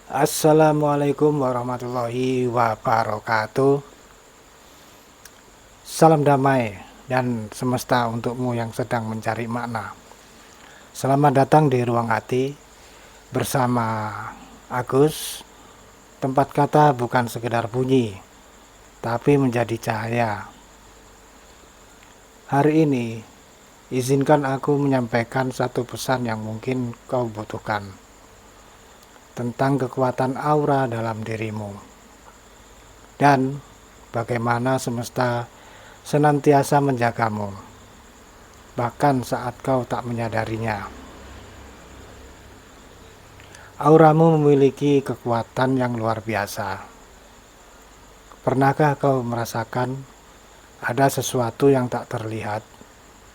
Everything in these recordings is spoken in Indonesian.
Assalamualaikum warahmatullahi wabarakatuh. Salam damai dan semesta untukmu yang sedang mencari makna. Selamat datang di Ruang Hati bersama Agus. Tempat kata bukan sekedar bunyi, tapi menjadi cahaya. Hari ini, izinkan aku menyampaikan satu pesan yang mungkin kau butuhkan tentang kekuatan aura dalam dirimu dan bagaimana semesta senantiasa menjagamu, bahkan saat kau tak menyadarinya. Auramu memiliki kekuatan yang luar biasa. Pernahkah kau merasakan ada sesuatu yang tak terlihat,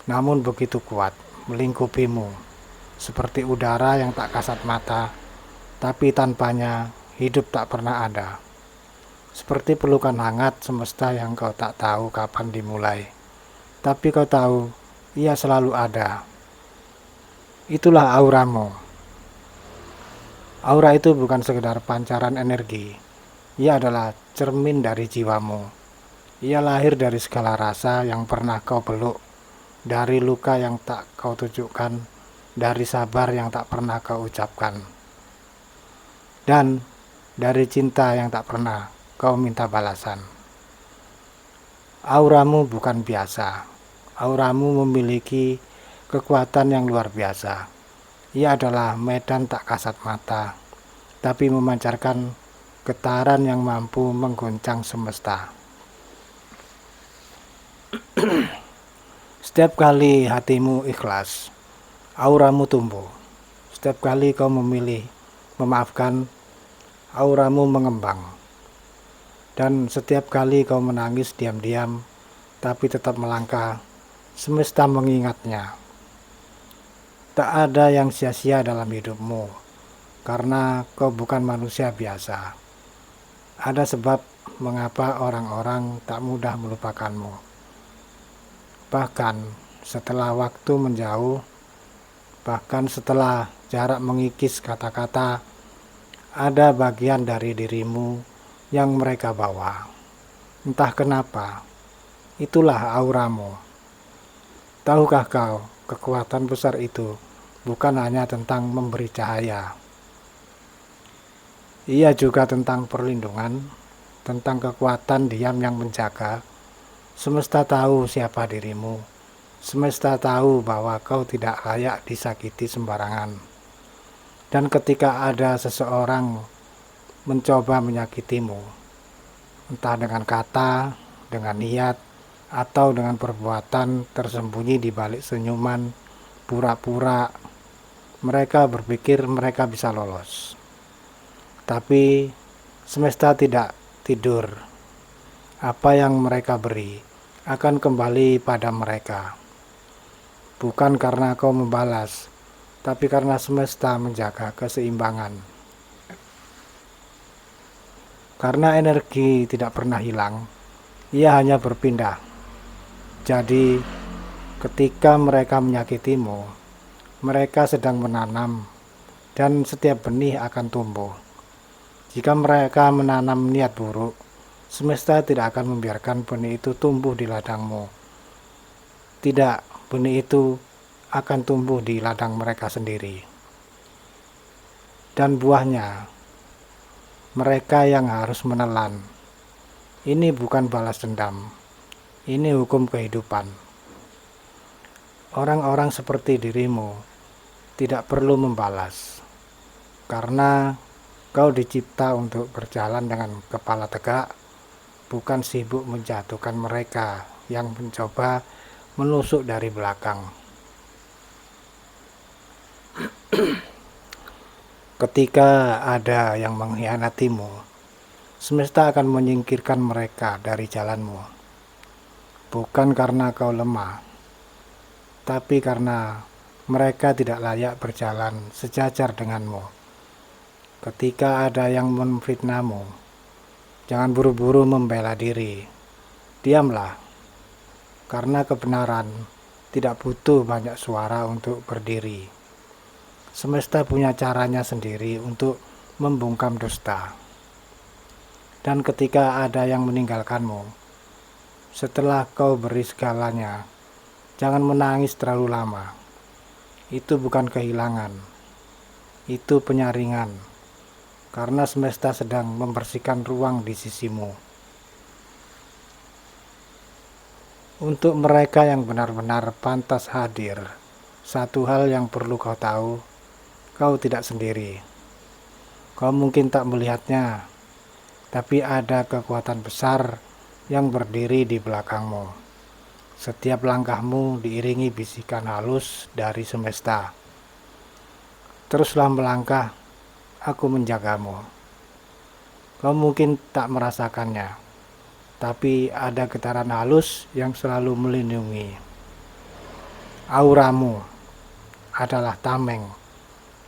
namun begitu kuat melingkupimu, seperti udara yang tak kasat mata, tapi tanpanya hidup tak pernah ada. Seperti pelukan hangat semesta yang kau tak tahu kapan dimulai, tapi kau tahu ia selalu ada. Itulah auramu. Aura itu bukan sekedar pancaran energi. Ia adalah cermin dari jiwamu. Ia lahir dari segala rasa yang pernah kau peluk, dari luka yang tak kau tunjukkan, dari sabar yang tak pernah kau ucapkan, dan dari cinta yang tak pernah kau minta balasan. Auramu bukan biasa. Auramu memiliki kekuatan yang luar biasa. Ia adalah medan tak kasat mata, tapi memancarkan getaran yang mampu mengguncang semesta. Setiap kali hatimu ikhlas, auramu tumbuh. Setiap kali kau memilih memaafkan, auramu mengembang. Dan setiap kali kau menangis diam-diam, tapi tetap melangkah, semesta mengingatnya. Tak ada yang sia-sia dalam hidupmu, karena kau bukan manusia biasa. Ada sebab mengapa orang-orang tak mudah melupakanmu. Bahkan setelah waktu menjauh, bahkan setelah jarak mengikis kata-kata, ada bagian dari dirimu yang mereka bawa. Entah kenapa, itulah auramu. Tahukah kau, kekuatan besar itu bukan hanya tentang memberi cahaya. Ia juga tentang perlindungan, tentang kekuatan diam yang menjaga. Semesta tahu siapa dirimu. Semesta tahu bahwa kau tidak layak disakiti sembarangan. Dan ketika ada seseorang mencoba menyakitimu, entah dengan kata, dengan niat, atau dengan perbuatan tersembunyi di balik senyuman, pura-pura, mereka berpikir mereka bisa lolos. Tapi semesta tidak tidur. Apa yang mereka beri akan kembali pada mereka. Bukan karena kau membalas, tapi karena semesta menjaga keseimbangan. Karena energi tidak pernah hilang, ia hanya berpindah. Jadi, ketika mereka menyakitimu, mereka sedang menanam, dan setiap benih akan tumbuh. Jika mereka menanam niat buruk, semesta tidak akan membiarkan benih itu tumbuh di ladangmu. Tidak, benih itu akan tumbuh di ladang mereka sendiri. Dan buahnya, mereka yang harus menelan. Ini bukan balas dendam, ini hukum kehidupan. Orang-orang seperti dirimu tidak perlu membalas, karena kau dicipta untuk berjalan dengan kepala tegak, bukan sibuk menjatuhkan mereka yang mencoba menusuk dari belakang. Ketika ada yang mengkhianatimu, semesta akan menyingkirkan mereka dari jalanmu. Bukan karena kau lemah, tapi karena mereka tidak layak berjalan sejajar denganmu. Ketika ada yang memfitnahmu, jangan buru-buru membela diri. Diamlah, karena kebenaran tidak butuh banyak suara untuk berdiri. Semesta punya caranya sendiri untuk membungkam dusta. Dan ketika ada yang meninggalkanmu, setelah kau beri segalanya, jangan menangis terlalu lama. Itu bukan kehilangan, itu penyaringan, karena semesta sedang membersihkan ruang di sisimu. Untuk mereka yang benar-benar pantas hadir, satu hal yang perlu kau tahu, kau tidak sendiri. Kau mungkin tak melihatnya, tapi ada kekuatan besar yang berdiri di belakangmu. Setiap langkahmu diiringi bisikan halus dari semesta. Teruslah melangkah, aku menjagamu. Kau mungkin tak merasakannya, tapi ada getaran halus yang selalu melindungi. Auramu adalah tameng.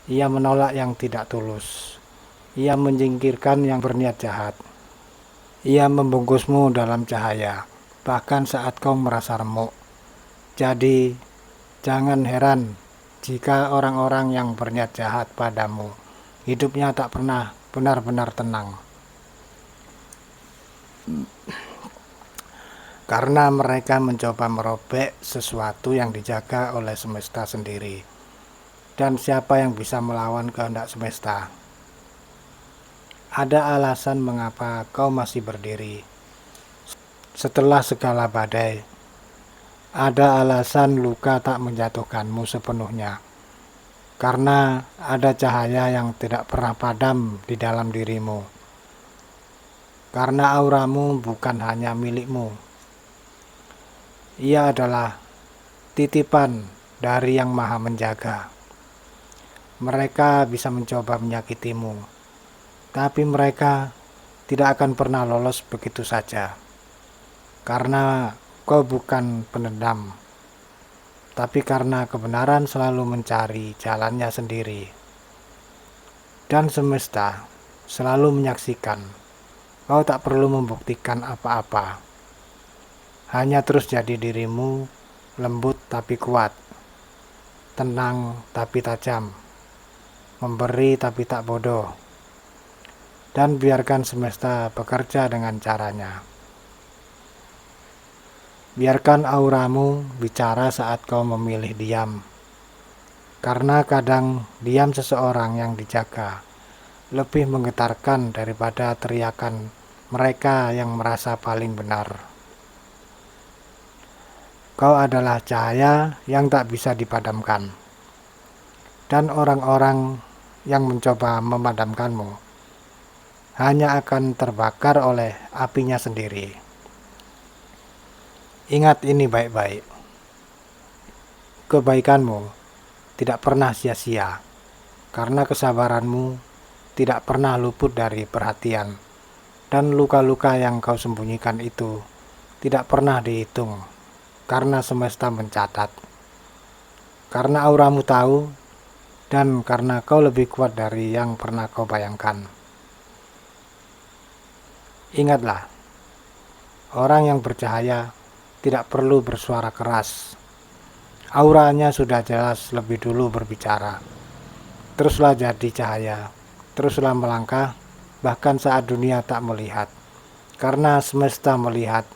Ia menolak yang tidak tulus. Ia menyingkirkan yang berniat jahat. Ia membungkusmu dalam cahaya, bahkan saat kau merasa remuk. Jadi, jangan heran jika orang-orang yang berniat jahat padamu, hidupnya tak pernah benar-benar tenang. Karena mereka mencoba merobek sesuatu yang dijaga oleh semesta sendiri. Dan siapa yang bisa melawan kehendak semesta? Ada alasan mengapa kau masih berdiri setelah segala badai. Ada alasan luka tak menjatuhkanmu sepenuhnya, karena ada cahaya yang tidak pernah padam di dalam dirimu. Karena auramu bukan hanya milikmu, ia adalah titipan dari Yang Maha Menjaga. Mereka bisa mencoba menyakitimu, tapi mereka tidak akan pernah lolos begitu saja. Karena kau bukan penendam, tapi karena kebenaran selalu mencari jalannya sendiri. Dan semesta selalu menyaksikan, kau tak perlu membuktikan apa-apa. Hanya terus jadi dirimu, lembut tapi kuat, tenang tapi tajam, memberi tapi tak bodoh. Dan biarkan semesta bekerja dengan caranya. Biarkan auramu bicara saat kau memilih diam. Karena kadang diam seseorang yang dijaga lebih menggetarkan daripada teriakan mereka yang merasa paling benar. Kau adalah cahaya yang tak bisa dipadamkan. Dan orang-orang yang mencoba memadamkanmu hanya akan terbakar oleh apinya sendiri. Ingat ini baik-baik. Kebaikanmu tidak pernah sia-sia, karena kesabaranmu tidak pernah luput dari perhatian, dan luka-luka yang kau sembunyikan itu tidak pernah dihitung, karena semesta mencatat. Karena auramu tahu, dan karena kau lebih kuat dari yang pernah kau bayangkan. Ingatlah, orang yang bercahaya tidak perlu bersuara keras. Auranya sudah jelas lebih dulu berbicara. Teruslah jadi cahaya, teruslah melangkah, bahkan saat dunia tak melihat. Karena semesta melihat,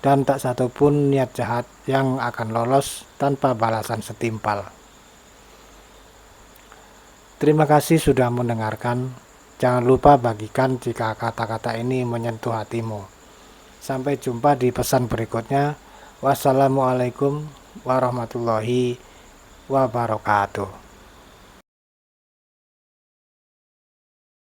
dan tak satu pun niat jahat yang akan lolos tanpa balasan setimpal. Terima kasih sudah mendengarkan. Jangan lupa bagikan jika kata-kata ini menyentuh hatimu. Sampai jumpa di pesan berikutnya. Wassalamualaikum warahmatullahi wabarakatuh.